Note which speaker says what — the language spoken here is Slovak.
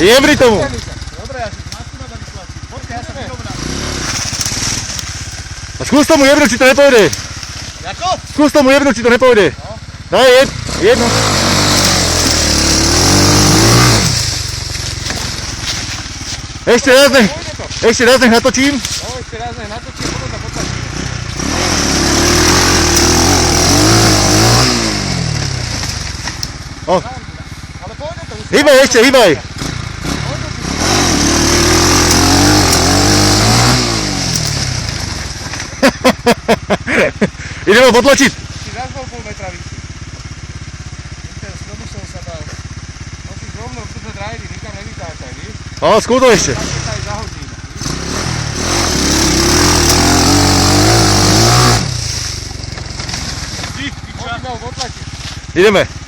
Speaker 1: Jebri tomu.
Speaker 2: Dobre, ja si masku na tam vytlačím. Počkaj, ja sa vyrovnám.
Speaker 1: A skús tomu jebnúť, či to nepôjde.
Speaker 2: Jako?
Speaker 1: Skús tomu jebnúť, či to nepôjde. Daj jedno. Ešte raz nech natočím.
Speaker 2: No, ešte raz nech natočím, potom sa potlačím.
Speaker 1: O.
Speaker 2: Ale pôjde to už.
Speaker 1: Hýbaj ešte, hýbaj. Ideme ho potlačiť.
Speaker 2: Si zás bol pol metra vyšší. Ten stromu som sa dal. Musíš rovno držať rajdy, nikam nevytáčaj, víš?
Speaker 1: No, skús to ešte.
Speaker 2: Tak sa aj zahodíme, víš? Ty čas. Poďme ho potlačiť.
Speaker 1: Ideme.